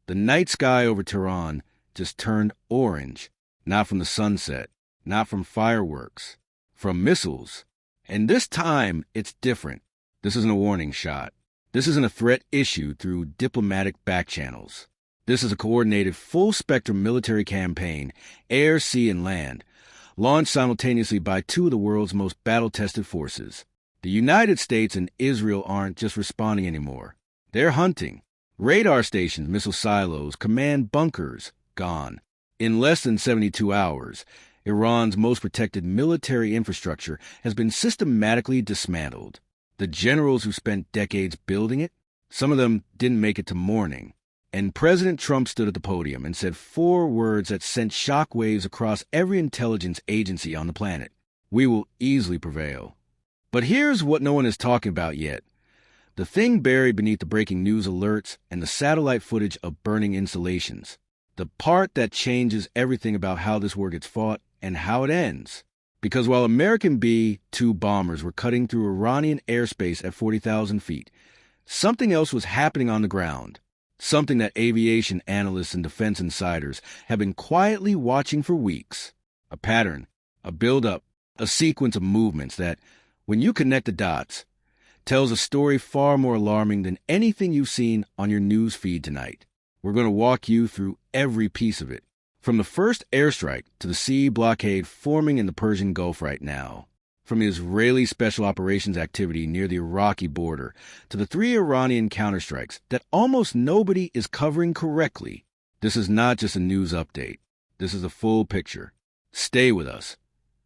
The night sky over Tehran just turned orange, not from the sunset, not from fireworks, from missiles. And this time, it's different. This isn't a warning shot. This isn't a threat issued through diplomatic back channels. This is a coordinated, full-spectrum military campaign, air, sea, and land, launched simultaneously by two of the world's most battle-tested forces. The United States and Israel aren't just responding anymore. They're hunting. Radar stations, missile silos, command bunkers, gone. In less than 72 hours, Iran's most protected military infrastructure has been systematically dismantled. The generals who spent decades building it, some of them didn't make it to morning. And President Trump stood at the podium and said 4 words that sent shockwaves across every intelligence agency on the planet. We will easily prevail. But here's what no one is talking about yet. The thing buried beneath the breaking news alerts and the satellite footage of burning installations. The part that changes everything about how this war gets fought and how it ends. Because while American B-2 bombers were cutting through Iranian airspace at 40,000 feet, something else was happening on the ground. Something that aviation analysts and defense insiders have been quietly watching for weeks. A pattern, a build-up, a sequence of movements that, when you connect the dots, tells a story far more alarming than anything you've seen on your news feed tonight. We're going to walk you through every piece of it, from the first airstrike to the sea blockade forming in the Persian Gulf right now, from the Israeli special operations activity near the Iraqi border to the 3 Iranian counterstrikes that almost nobody is covering correctly. This is not just a news update. This is a full picture. Stay with us,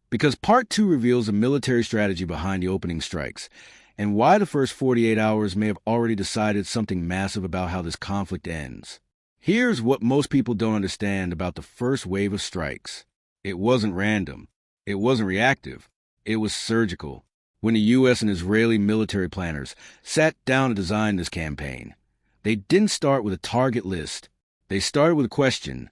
because Part 2 reveals the military strategy behind the opening strikes and why the first 48 hours may have already decided something massive about how this conflict ends. Here's what most people don't understand about the first wave of strikes. It wasn't random. It wasn't reactive. It was surgical. When the U.S. and Israeli military planners sat down to design this campaign, they didn't start with a target list. They started with a question.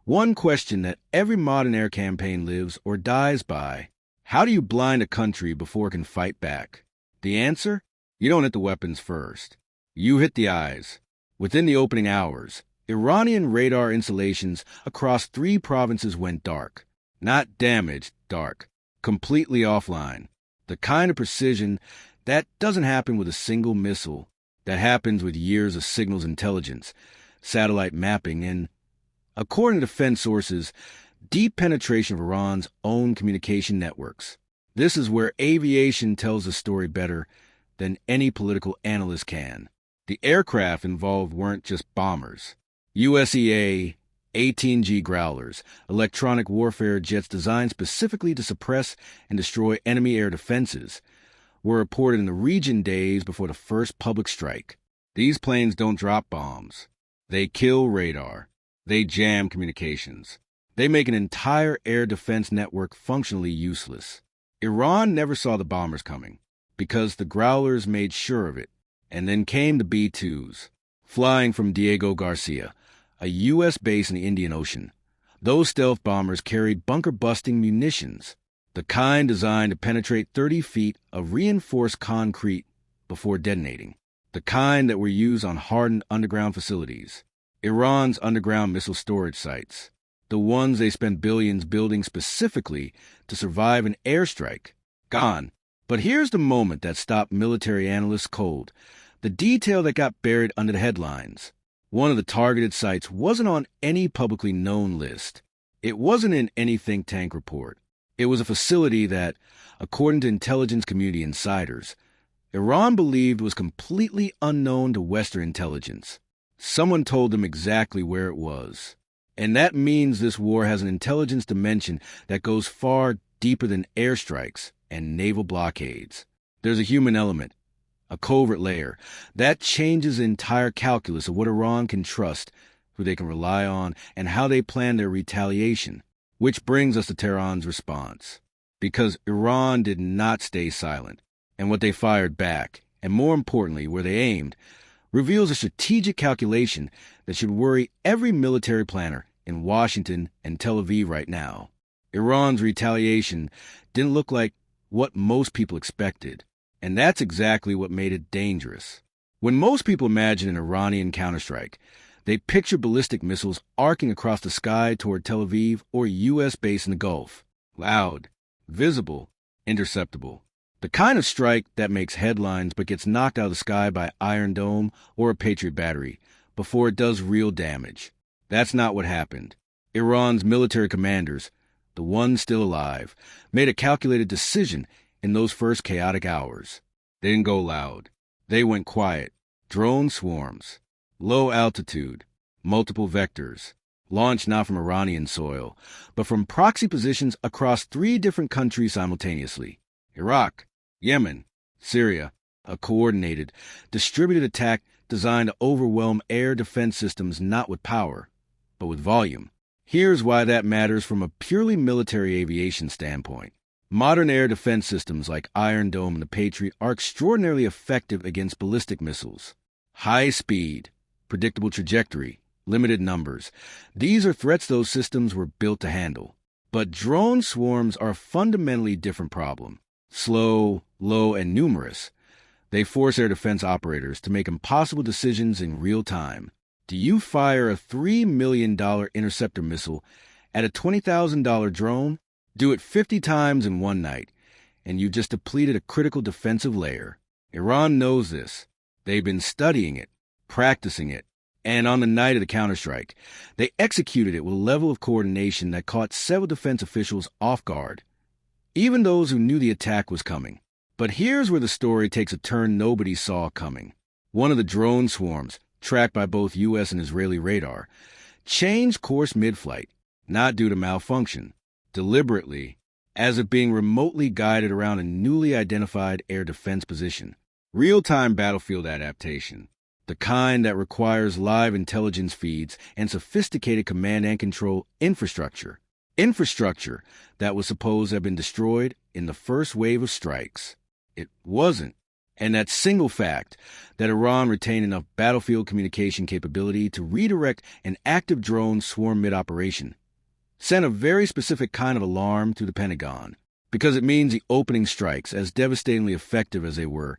One question that every modern air campaign lives or dies by. How do you blind a country before it can fight back? The answer? You don't hit the weapons first. You hit the eyes. Within the opening hours, Iranian radar installations across 3 provinces went dark. Not damaged, dark. Completely offline. The kind of precision that doesn't happen with a single missile, that happens with years of signals intelligence, satellite mapping, and, according to defense sources, deep penetration of Iran's own communication networks. This is where aviation tells the story better than any political analyst can. The aircraft involved weren't just bombers. USEA 18G Growlers, electronic warfare jets designed specifically to suppress and destroy enemy air defenses, were reported in the region days before the first public strike. These planes don't drop bombs. They kill radar. They jam communications. They make an entire air defense network functionally useless. Iran never saw the bombers coming, because the Growlers made sure of it. And then came the B-2s, flying from Diego Garcia, a U.S. base in the Indian Ocean. Those stealth bombers carried bunker-busting munitions, the kind designed to penetrate 30 feet of reinforced concrete before detonating, the kind that were used on hardened underground facilities, Iran's underground missile storage sites, the ones they spent billions building specifically to survive an airstrike. Gone. But here's the moment that stopped military analysts cold, the detail that got buried under the headlines. One of the targeted sites wasn't on any publicly known list. It wasn't in any think tank report. It was a facility that, according to intelligence community insiders, Iran believed was completely unknown to Western intelligence. Someone told them exactly where it was. And that means this war has an intelligence dimension that goes far deeper than airstrikes and naval blockades. There's a human element, a covert layer, that changes the entire calculus of what Iran can trust, who they can rely on, and how they plan their retaliation. Which brings us to Tehran's response. Because Iran did not stay silent, and what they fired back, and more importantly, where they aimed, reveals a strategic calculation that should worry every military planner in Washington and Tel Aviv right now. Iran's retaliation didn't look like what most people expected, and that's exactly what made it dangerous. When most people imagine an Iranian counterstrike, They picture ballistic missiles arcing across the sky toward Tel Aviv or a U.S. base in the Gulf. Loud, visible, interceptable. The kind of strike that makes headlines but gets knocked out of the sky by Iron Dome or a Patriot battery before it does real damage. That's not what happened. Iran's military commanders, the ones still alive, made a calculated decision in those first chaotic hours. They didn't go loud. They went quiet. Drone swarms. Low altitude. Multiple vectors. Launched not from Iranian soil, but from proxy positions across 3 different countries simultaneously. Iraq, Yemen, Syria. A coordinated, distributed attack designed to overwhelm air defense systems not with power, but with volume. Here's why that matters from a purely military aviation standpoint. Modern air defense systems like Iron Dome and the Patriot are extraordinarily effective against ballistic missiles. High speed, predictable trajectory, limited numbers. These are threats those systems were built to handle. But drone swarms are a fundamentally different problem. Slow, low, and numerous. They force air defense operators to make impossible decisions in real time. Do you fire a $3 million interceptor missile at a $20,000 drone? Do it 50 times in one night, and you've just depleted a critical defensive layer. Iran knows this. They've been studying it, practicing it, and on the night of the counterstrike, they executed it with a level of coordination that caught several defense officials off guard, even those who knew the attack was coming. But here's where the story takes a turn nobody saw coming. One of the drone swarms, tracked by both U.S. and Israeli radar, changed course mid-flight, not due to malfunction, deliberately, as if being remotely guided around a newly identified air defense position. Real-time battlefield adaptation, the kind that requires live intelligence feeds and sophisticated command and control infrastructure. Infrastructure that was supposed to have been destroyed in the first wave of strikes. It wasn't. And that single fact that Iran retained enough battlefield communication capability to redirect an active drone swarm mid-operation sent a very specific kind of alarm through the Pentagon, because it means the opening strikes, as devastatingly effective as they were,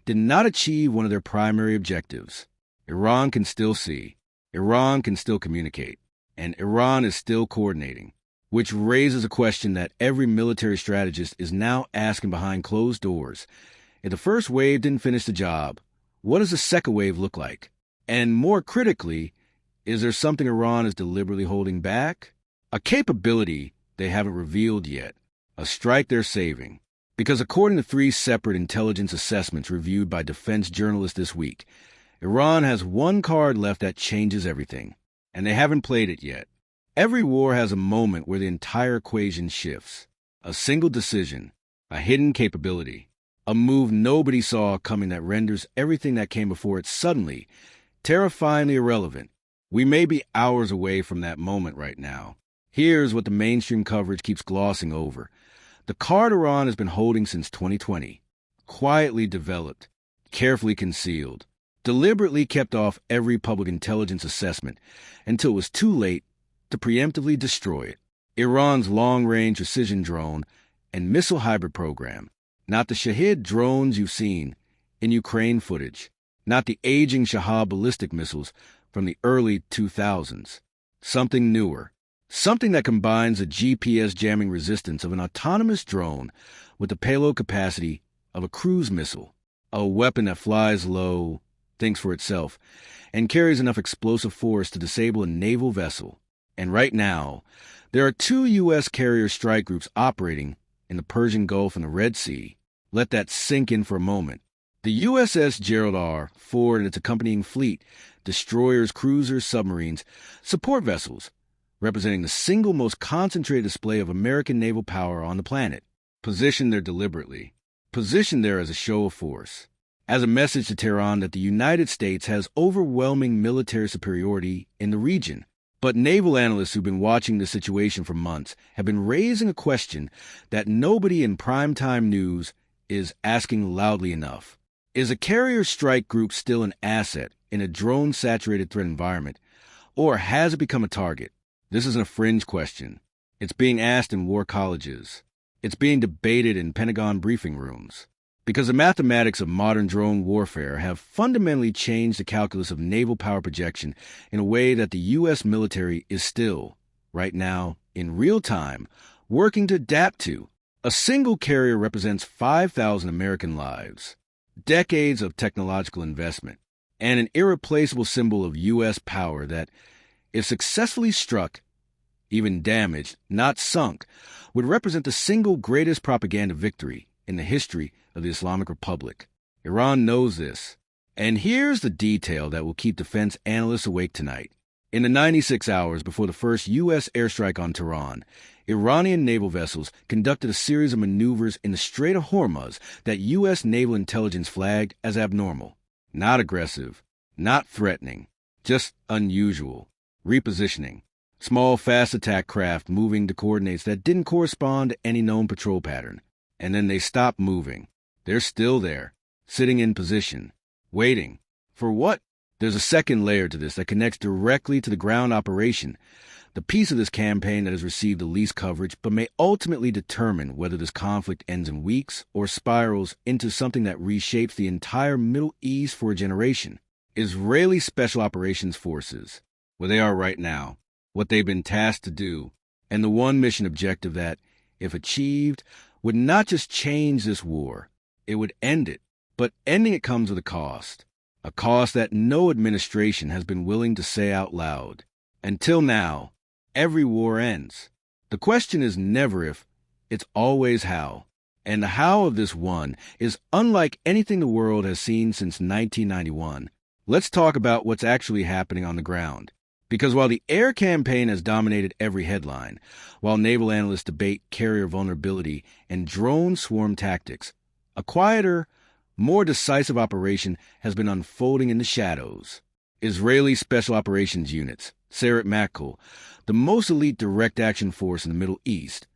did not achieve one of their primary objectives. Iran can still see, Iran can still communicate, and Iran is still coordinating, which raises a question that every military strategist is now asking behind closed doors. If the first wave didn't finish the job, what does the second wave look like? And more critically, is there something Iran is deliberately holding back? A capability they haven't revealed yet, a strike they're saving. Because according to 3 separate intelligence assessments reviewed by defense journalists this week, Iran has one card left that changes everything, and they haven't played it yet. Every war has a moment where the entire equation shifts. A single decision, a hidden capability, a move nobody saw coming that renders everything that came before it suddenly, terrifyingly irrelevant. We may be hours away from that moment right now. Here's what the mainstream coverage keeps glossing over. The card Iran has been holding since 2020, quietly developed, carefully concealed, deliberately kept off every public intelligence assessment until it was too late to preemptively destroy it. Iran's long-range precision drone and missile hybrid program, not the Shahid drones you've seen in Ukraine footage, not the aging Shahab ballistic missiles from the early 2000s. Something newer. Something that combines the GPS jamming resistance of an autonomous drone with the payload capacity of a cruise missile, a weapon that flies low, thinks for itself, and carries enough explosive force to disable a naval vessel. And right now, there are 2 U.S. carrier strike groups operating in the Persian Gulf and the Red Sea. Let that sink in for a moment. The USS Gerald R. Ford and its accompanying fleet, destroyers, cruisers, submarines, support vessels, representing the single most concentrated display of American naval power on the planet, positioned there deliberately, positioned there as a show of force, as a message to Tehran that the United States has overwhelming military superiority in the region. But naval analysts who've been watching the situation for months have been raising a question that nobody in primetime news is asking loudly enough. Is a carrier strike group still an asset in a drone-saturated threat environment, or has it become a target? This isn't a fringe question. It's being asked in war colleges. It's being debated in Pentagon briefing rooms. Because the mathematics of modern drone warfare have fundamentally changed the calculus of naval power projection in a way that the U.S. military is still, right now, in real time, working to adapt to. A single carrier represents 5,000 American lives, decades of technological investment, and an irreplaceable symbol of U.S. power that, if successfully struck, even damaged, not sunk, would represent the single greatest propaganda victory in the history of the Islamic Republic. Iran knows this. And here's the detail that will keep defense analysts awake tonight. In the 96 hours before the first U.S. airstrike on Tehran, Iranian naval vessels conducted a series of maneuvers in the Strait of Hormuz that U.S. naval intelligence flagged as abnormal. Not aggressive, not threatening, just unusual. Repositioning. Small, fast attack craft moving to coordinates that didn't correspond to any known patrol pattern. And then they stopped moving. They're still there, sitting in position, waiting. For what? There's a second layer to this that connects directly to the ground operation, the piece of this campaign that has received the least coverage but may ultimately determine whether this conflict ends in weeks or spirals into something that reshapes the entire Middle East for a generation. Israeli Special Operations Forces, where they are right now, what they've been tasked to do, and the one mission objective that, if achieved, would not just change this war, it would end it. But ending it comes with a cost that no administration has been willing to say out loud. Until now, every war ends. The question is never if, it's always how. And the how of this one is unlike anything the world has seen since 1991. Let's talk about what's actually happening on the ground. Because while the air campaign has dominated every headline, while naval analysts debate carrier vulnerability and drone swarm tactics, a quieter, more decisive operation has been unfolding in the shadows. Israeli Special Operations Units, Sayeret Matkal, the most elite direct action force in the Middle East,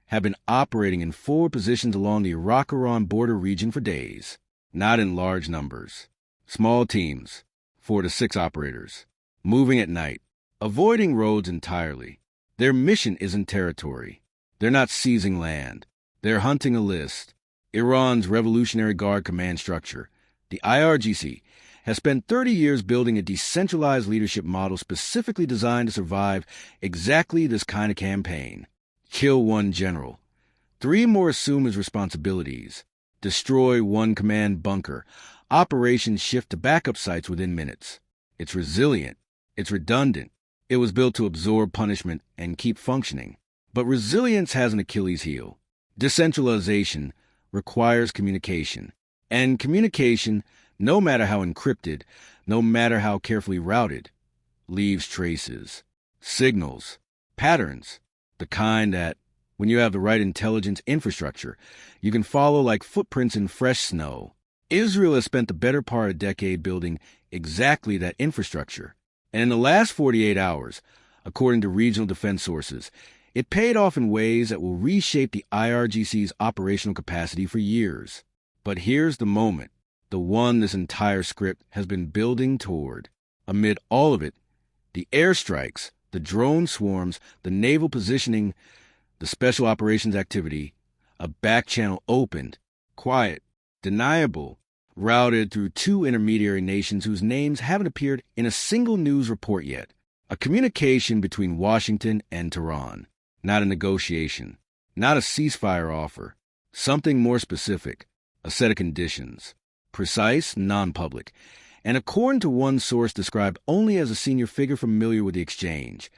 have been operating in forward positions along the Iraq-Iran border region for days, not in large numbers. Small teams, 4 to 6 operators, moving at night, avoiding roads entirely. Their mission isn't territory. They're not seizing land. They're hunting a list. Iran's Revolutionary Guard command structure, the IRGC, has spent 30 years building a decentralized leadership model specifically designed to survive exactly this kind of campaign. Kill one general. 3 more assume his responsibilities. Destroy one command bunker. Operations shift to backup sites within minutes. It's resilient. It's redundant. It was built to absorb punishment and keep functioning. But resilience has an Achilles heel. Decentralization requires communication. And communication, no matter how encrypted, no matter how carefully routed, leaves traces, signals, patterns, the kind that, when you have the right intelligence infrastructure, you can follow like footprints in fresh snow. Israel has spent the better part of a decade building exactly that infrastructure. And in the last 48 hours, according to regional defense sources, it paid off in ways that will reshape the IRGC's operational capacity for years. But here's the moment, the one this entire script has been building toward. Amid all of it, the airstrikes, the drone swarms, the naval positioning, the special operations activity, a back channel opened, quiet, deniable, routed through 2 intermediary nations whose names haven't appeared in a single news report yet. A communication between Washington and Tehran. Not a negotiation, not a ceasefire offer, something more specific, a set of conditions, precise, non-public, and according to one source described only as a senior figure familiar with the exchange,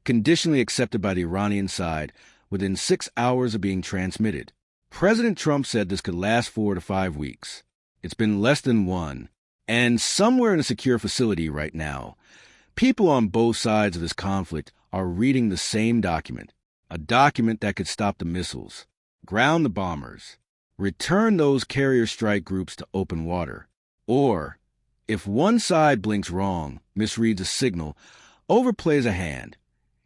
conditionally accepted by the Iranian side within 6 hours of being transmitted. President Trump said this could last 4 to 5 weeks. It's been less than 1, and somewhere in a secure facility right now, people on both sides of this conflict are reading the same document. A document that could stop the missiles, ground the bombers, return those carrier strike groups to open water. Or, if one side blinks wrong, misreads a signal, overplays a hand,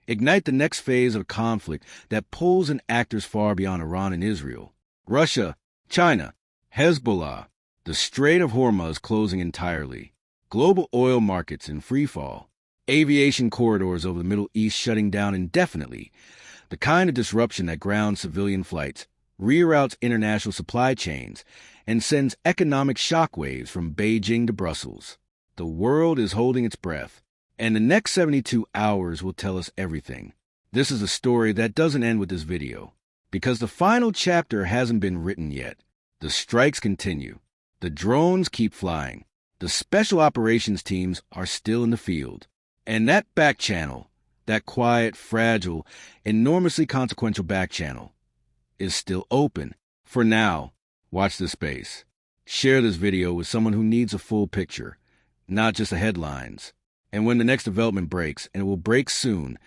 ignite the next phase of a conflict that pulls in actors far beyond Iran and Israel. Russia, China, Hezbollah, the Strait of Hormuz closing entirely, global oil markets in freefall, aviation corridors over the Middle East shutting down indefinitely, the kind of disruption that grounds civilian flights, reroutes international supply chains, and sends economic shockwaves from Beijing to Brussels. The world is holding its breath, and the next 72 hours will tell us everything. This is a story that doesn't end with this video, because the final chapter hasn't been written yet. The strikes continue. The drones keep flying. The special operations teams are still in the field. And that back channel, that quiet, fragile, enormously consequential back channel, is still open. For now, watch this space. Share this video with someone who needs a full picture, not just the headlines. And when the next development breaks, and it will break soon,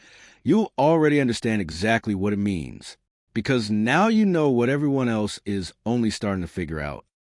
you'll already understand exactly what it means. Because now you know what everyone else is only starting to figure out.